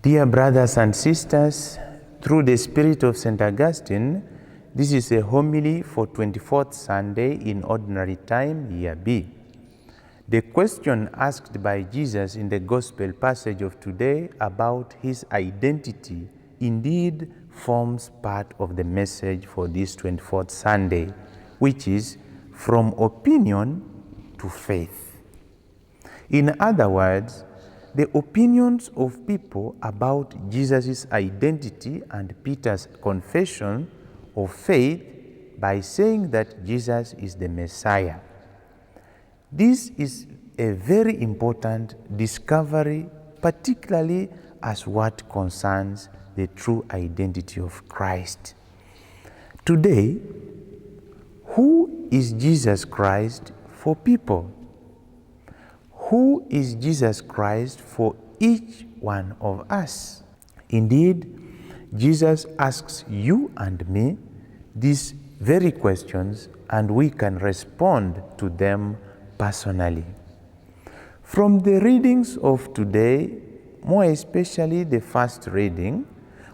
Dear brothers and sisters, through the Spirit of St. Augustine, this is a homily for 24th Sunday in Ordinary Time, Year B. The question asked by Jesus in the Gospel passage of today about his identity indeed forms part of the message for this 24th Sunday, which is from opinion to faith. In other words, the opinions of people about Jesus' identity and Peter's confession of faith by saying that Jesus is the Messiah. This is a very important discovery, particularly as what concerns the true identity of Christ. Today, who is Jesus Christ for people? Who is Jesus Christ for each one of us? Indeed, Jesus asks you and me these very questions, and we can respond to them personally. From the readings of today, more especially the first reading,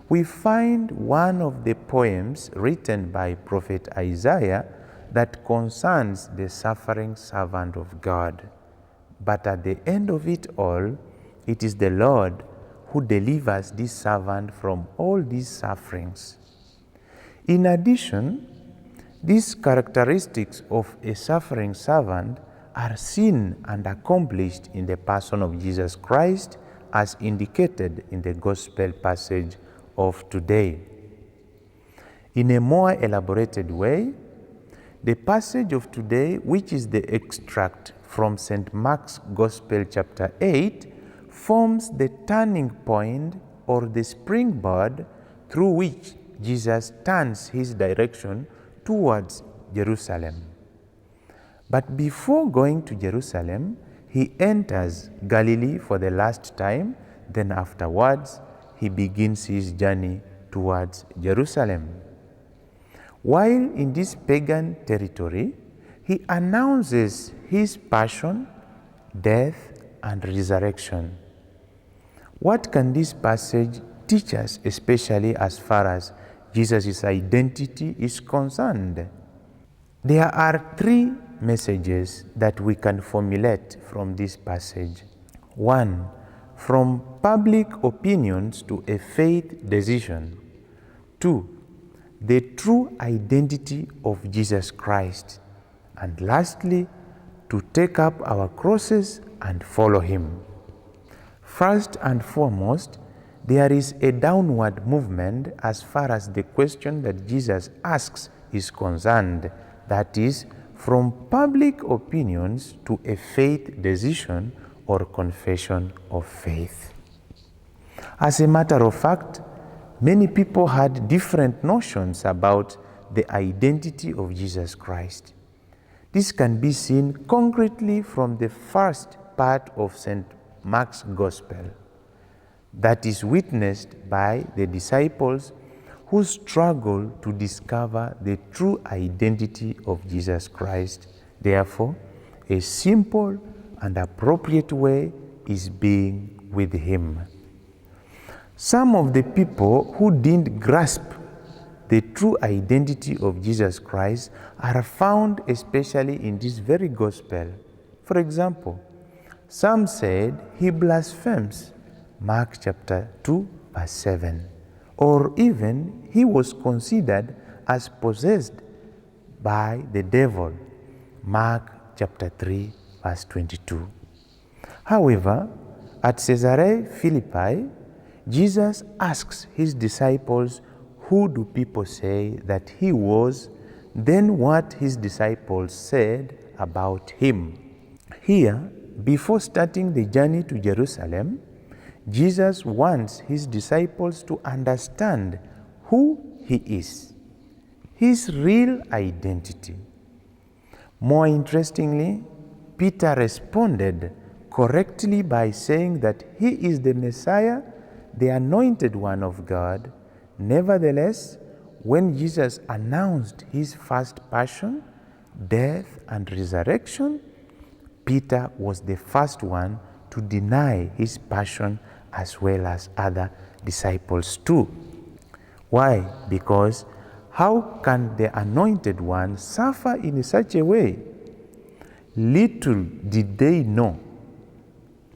we find one of the poems written by Prophet Isaiah that concerns the suffering servant of God. But at the end of it all, it is the Lord who delivers this servant from all these sufferings. In addition, these characteristics of a suffering servant are seen and accomplished in the person of Jesus Christ as indicated in the Gospel passage of today. In a more elaborated way, the passage of today, which is the extract from St. Mark's Gospel chapter 8, forms the turning point or the springboard through which Jesus turns his direction towards Jerusalem. But before going to Jerusalem, he enters Galilee for the last time, then afterwards he begins his journey towards Jerusalem. While in this pagan territory, he announces his passion, death, and resurrection. What can this passage teach us, especially as far as Jesus' identity is concerned? There are three messages that we can formulate from this passage. 1. From public opinions to a faith decision. 2. The true identity of Jesus Christ. And lastly, to take up our crosses and follow him. First and foremost, there is a downward movement as far as the question that Jesus asks is concerned, that is, from public opinions to a faith decision or confession of faith. As a matter of fact, many people had different notions about the identity of Jesus Christ. This can be seen concretely from the first part of St. Mark's Gospel, that is witnessed by the disciples who struggle to discover the true identity of Jesus Christ. Therefore, a simple and appropriate way is being with him. Some of the people who didn't grasp the true identity of Jesus Christ are found especially in this very gospel. For example, some said he blasphemes, Mark chapter 2, verse 7. Or even he was considered as possessed by the devil, Mark chapter 3, verse 22. However, at Caesarea Philippi, Jesus asks his disciples, who do people say that he was? Then what his disciples said about him. Here, before starting the journey to Jerusalem, Jesus wants his disciples to understand who he is, his real identity. More interestingly, Peter responded correctly by saying that he is the Messiah, the anointed one of God. Nevertheless, when Jesus announced his first passion, death, and resurrection, Peter was the first one to deny his passion as well as other disciples too. Why? Because how can the anointed one suffer in such a way? Little did they know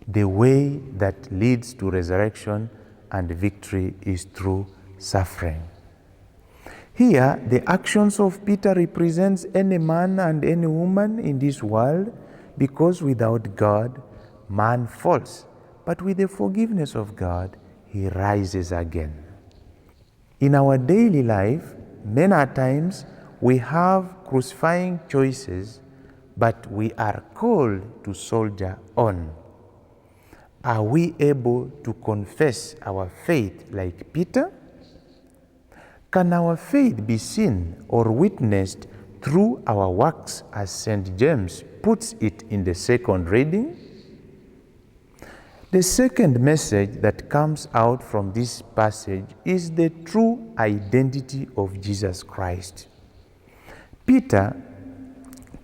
the way that leads to resurrection and victory is through suffering. Here, the actions of Peter represents any man and any woman in this world, because without God, man falls, but with the forgiveness of God, he rises again. In our daily life, many times we have crucifying choices, but we are called to soldier on. Are we able to confess our faith like Peter? Can our faith be seen or witnessed through our works, as St. James puts it in the second reading? The second message that comes out from this passage is the true identity of Jesus Christ. Peter,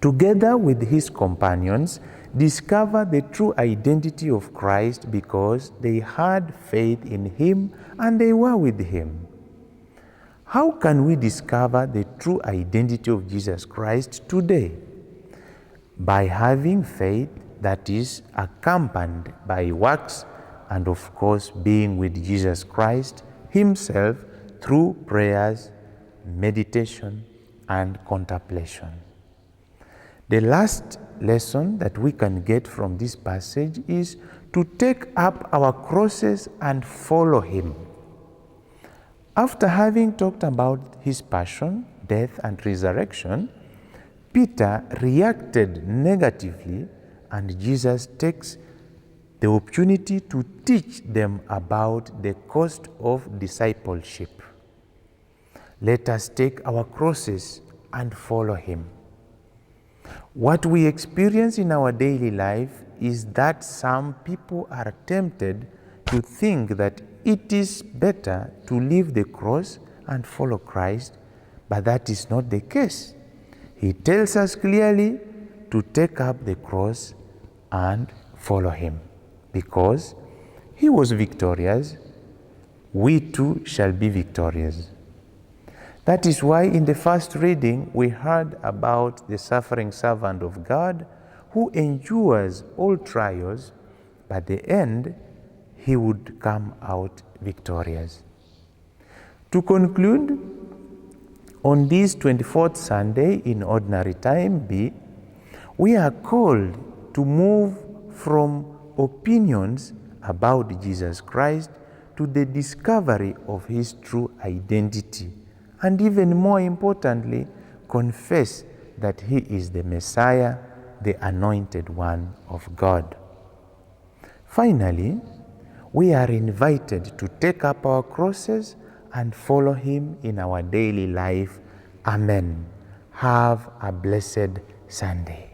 together with his companions, discovered the true identity of Christ because they had faith in him and they were with him. How can we discover the true identity of Jesus Christ today? By having faith that is accompanied by works, and of course being with Jesus Christ himself through prayers, meditation, and contemplation. The last lesson that we can get from this passage is to take up our crosses and follow him. After having talked about his passion, death, and resurrection, Peter reacted negatively, and Jesus takes the opportunity to teach them about the cost of discipleship. Let us take our crosses and follow him. What we experience in our daily life is that some people are tempted to think that it is better to leave the cross and follow Christ, but that is not the case. He tells us clearly to take up the cross and follow him, because he was victorious. We too shall be victorious. That is why in the first reading we heard about the suffering servant of God who endures all trials, but at the end he would come out victorious. To conclude, on this 24th Sunday in Ordinary Time B, we are called to move from opinions about Jesus Christ to the discovery of his true identity, and even more importantly, confess that he is the Messiah, the anointed one of God. Finally, we are invited to take up our crosses and follow him in our daily life. Amen. Have a blessed Sunday.